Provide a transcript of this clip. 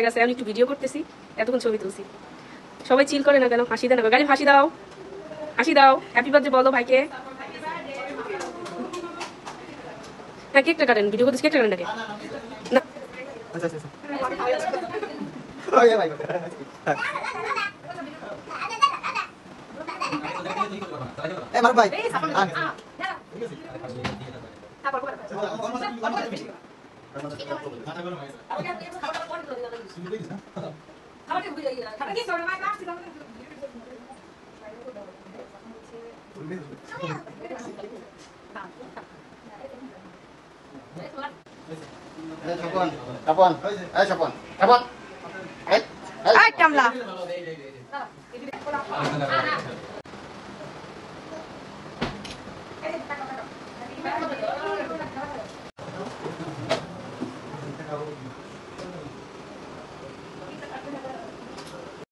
গেছে, আমি একটু ভিডিও করতেছি, এতক্ষণ ছবি তুলছি। সবাই চিল করে না কেন? হাসি দেন না, গাড়ি হাসি দাও, হাসি দাও, হ্যাপি বার্থডে বলো ভাইকে। হ্যাঁ, কেকটা কাটেন, ভিডিও করতেছি, কেকটা কাটেন নাকি না? Ay, Kamla.